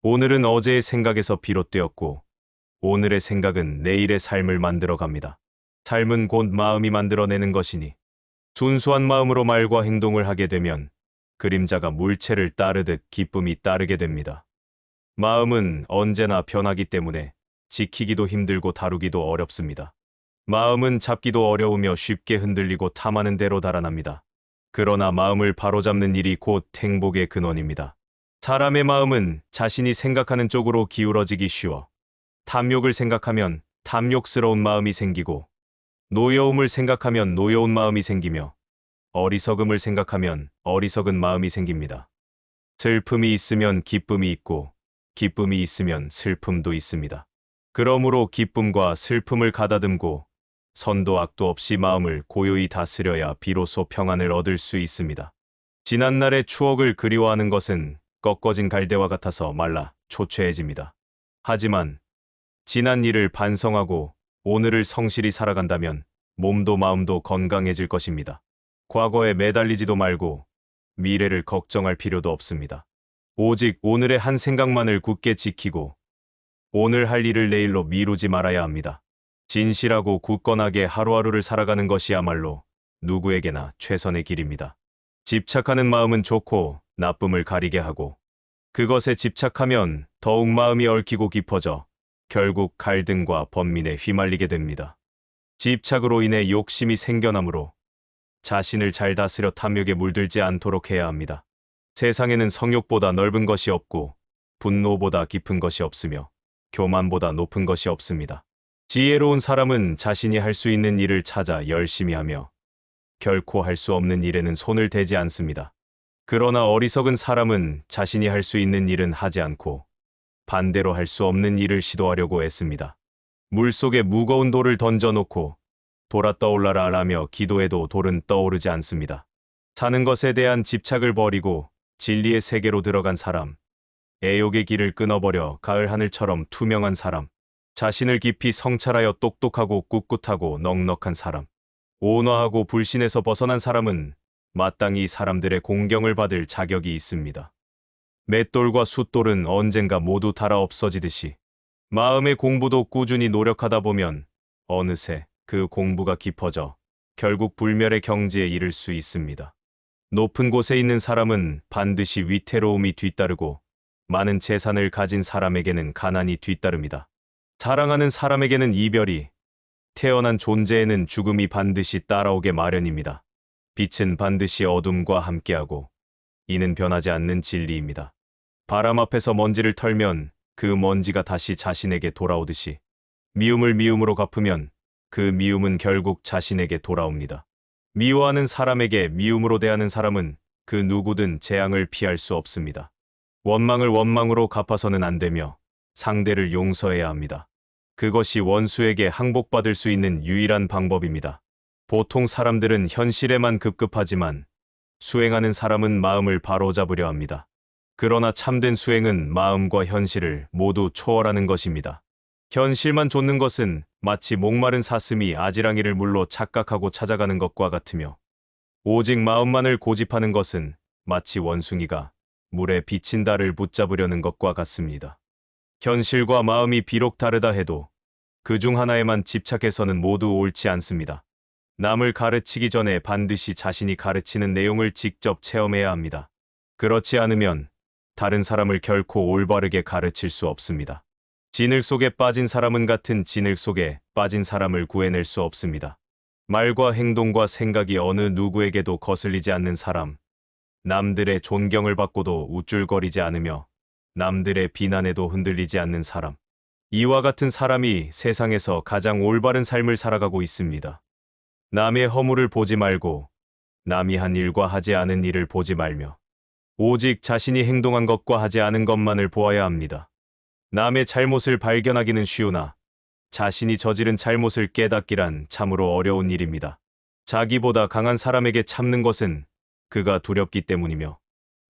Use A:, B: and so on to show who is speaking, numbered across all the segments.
A: 오늘은 어제의 생각에서 비롯되었고, 오늘의 생각은 내일의 삶을 만들어 갑니다. 삶은 곧 마음이 만들어내는 것이니, 순수한 마음으로 말과 행동을 하게 되면, 그림자가 물체를 따르듯 기쁨이 따르게 됩니다. 마음은 언제나 변하기 때문에 지키기도 힘들고 다루기도 어렵습니다. 마음은 잡기도 어려우며 쉽게 흔들리고 탐하는 대로 달아납니다. 그러나 마음을 바로잡는 일이 곧 행복의 근원입니다. 사람의 마음은 자신이 생각하는 쪽으로 기울어지기 쉬워 탐욕을 생각하면 탐욕스러운 마음이 생기고, 노여움을 생각하면 노여운 마음이 생기며, 어리석음을 생각하면 어리석은 마음이 생깁니다. 슬픔이 있으면 기쁨이 있고, 기쁨이 있으면 슬픔도 있습니다. 그러므로 기쁨과 슬픔을 가다듬고 선도 악도 없이 마음을 고요히 다스려야 비로소 평안을 얻을 수 있습니다. 지난날의 추억을 그리워하는 것은 꺾어진 갈대와 같아서 말라 초췌해집니다. 하지만 지난 일을 반성하고 오늘을 성실히 살아간다면 몸도 마음도 건강해질 것입니다. 과거에 매달리지도 말고 미래를 걱정할 필요도 없습니다. 오직 오늘의 한 생각만을 굳게 지키고 오늘 할 일을 내일로 미루지 말아야 합니다. 진실하고 굳건하게 하루하루를 살아가는 것이야말로 누구에게나 최선의 길입니다. 집착하는 마음은 좋고 나쁨을 가리게 하고, 그것에 집착하면 더욱 마음이 얽히고 깊어져 결국 갈등과 번민에 휘말리게 됩니다. 집착으로 인해 욕심이 생겨나므로 자신을 잘 다스려 탐욕에 물들지 않도록 해야 합니다. 세상에는 성욕보다 넓은 것이 없고, 분노보다 깊은 것이 없으며, 교만보다 높은 것이 없습니다. 지혜로운 사람은 자신이 할 수 있는 일을 찾아 열심히 하며 결코 할 수 없는 일에는 손을 대지 않습니다. 그러나 어리석은 사람은 자신이 할 수 있는 일은 하지 않고 반대로 할 수 없는 일을 시도하려고 애씁니다. 물속에 무거운 돌을 던져놓고 돌아 떠올라라 라며 기도해도 돌은 떠오르지 않습니다. 사는 것에 대한 집착을 버리고 진리의 세계로 들어간 사람, 애욕의 길을 끊어버려 가을 하늘처럼 투명한 사람, 자신을 깊이 성찰하여 똑똑하고 꿋꿋하고 넉넉한 사람, 온화하고 불신에서 벗어난 사람은 마땅히 사람들의 공경을 받을 자격이 있습니다. 맷돌과 숫돌은 언젠가 모두 닳아 없어지듯이 마음의 공부도 꾸준히 노력하다 보면 어느새 그 공부가 깊어져 결국 불멸의 경지에 이를 수 있습니다. 높은 곳에 있는 사람은 반드시 위태로움이 뒤따르고, 많은 재산을 가진 사람에게는 가난이 뒤따릅니다. 사랑하는 사람에게는 이별이, 태어난 존재에는 죽음이 반드시 따라오게 마련입니다. 빛은 반드시 어둠과 함께하고, 이는 변하지 않는 진리입니다. 바람 앞에서 먼지를 털면 그 먼지가 다시 자신에게 돌아오듯이, 미움을 미움으로 갚으면 그 미움은 결국 자신에게 돌아옵니다. 미워하는 사람에게 미움으로 대하는 사람은 그 누구든 재앙을 피할 수 없습니다. 원망을 원망으로 갚아서는 안 되며 상대를 용서해야 합니다. 그것이 원수에게 항복받을 수 있는 유일한 방법입니다. 보통 사람들은 현실에만 급급하지만 수행하는 사람은 마음을 바로잡으려 합니다. 그러나 참된 수행은 마음과 현실을 모두 초월하는 것입니다. 현실만 좇는 것은 마치 목마른 사슴이 아지랑이를 물로 착각하고 찾아가는 것과 같으며, 오직 마음만을 고집하는 것은 마치 원숭이가 물에 비친 달을 붙잡으려는 것과 같습니다. 현실과 마음이 비록 다르다 해도 그 중 하나에만 집착해서는 모두 옳지 않습니다. 남을 가르치기 전에 반드시 자신이 가르치는 내용을 직접 체험해야 합니다. 그렇지 않으면 다른 사람을 결코 올바르게 가르칠 수 없습니다. 진흙 속에 빠진 사람은 같은 진흙 속에 빠진 사람을 구해낼 수 없습니다. 말과 행동과 생각이 어느 누구에게도 거슬리지 않는 사람, 남들의 존경을 받고도 우쭐거리지 않으며 남들의 비난에도 흔들리지 않는 사람, 이와 같은 사람이 세상에서 가장 올바른 삶을 살아가고 있습니다. 남의 허물을 보지 말고 남이 한 일과 하지 않은 일을 보지 말며 오직 자신이 행동한 것과 하지 않은 것만을 보아야 합니다. 남의 잘못을 발견하기는 쉬우나 자신이 저지른 잘못을 깨닫기란 참으로 어려운 일입니다. 자기보다 강한 사람에게 참는 것은 그가 두렵기 때문이며,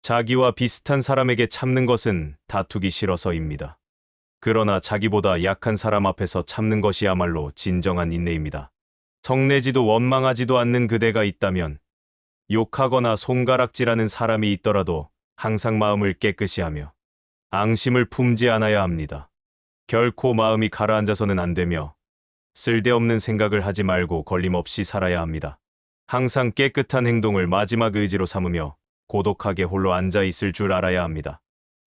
A: 자기와 비슷한 사람에게 참는 것은 다투기 싫어서입니다. 그러나 자기보다 약한 사람 앞에서 참는 것이야말로 진정한 인내입니다. 성내지도 원망하지도 않는 그대가 있다면, 욕하거나 손가락질하는 사람이 있더라도 항상 마음을 깨끗이 하며 앙심을 품지 않아야 합니다. 결코 마음이 가라앉아서는 안 되며 쓸데없는 생각을 하지 말고 걸림없이 살아야 합니다. 항상 깨끗한 행동을 마지막 의지로 삼으며 고독하게 홀로 앉아 있을 줄 알아야 합니다.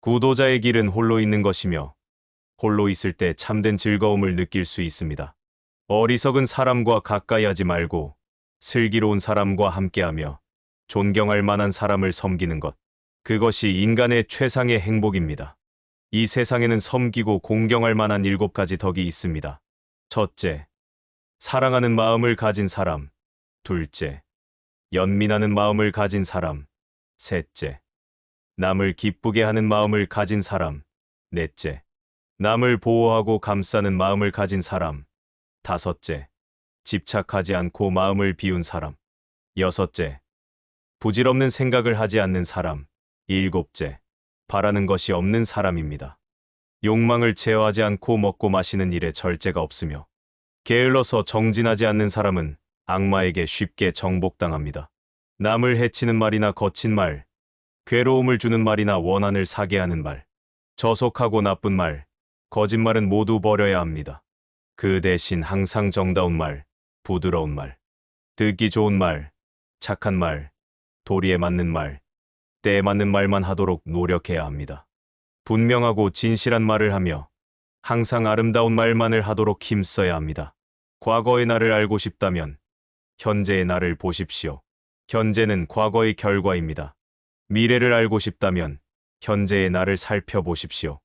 A: 구도자의 길은 홀로 있는 것이며 홀로 있을 때 참된 즐거움을 느낄 수 있습니다. 어리석은 사람과 가까이 하지 말고 슬기로운 사람과 함께하며 존경할 만한 사람을 섬기는 것. 그것이 인간의 최상의 행복입니다. 이 세상에는 섬기고 공경할 만한 7가지 덕이 있습니다. 첫째, 사랑하는 마음을 가진 사람. 둘째, 연민하는 마음을 가진 사람. 셋째, 남을 기쁘게 하는 마음을 가진 사람. 넷째, 남을 보호하고 감싸는 마음을 가진 사람. 다섯째, 집착하지 않고 마음을 비운 사람. 여섯째, 부질없는 생각을 하지 않는 사람. 일곱째, 바라는 것이 없는 사람입니다. 욕망을 제어하지 않고 먹고 마시는 일에 절제가 없으며 게을러서 정진하지 않는 사람은 악마에게 쉽게 정복당합니다. 남을 해치는 말이나 거친 말, 괴로움을 주는 말이나 원한을 사게 하는 말, 저속하고 나쁜 말, 거짓말은 모두 버려야 합니다. 그 대신 항상 정다운 말, 부드러운 말, 듣기 좋은 말, 착한 말, 도리에 맞는 말, 때에 맞는 말만 하도록 노력해야 합니다. 분명하고 진실한 말을 하며 항상 아름다운 말만을 하도록 힘써야 합니다. 과거의 나를 알고 싶다면 현재의 나를 보십시오. 현재는 과거의 결과입니다. 미래를 알고 싶다면 현재의 나를 살펴보십시오.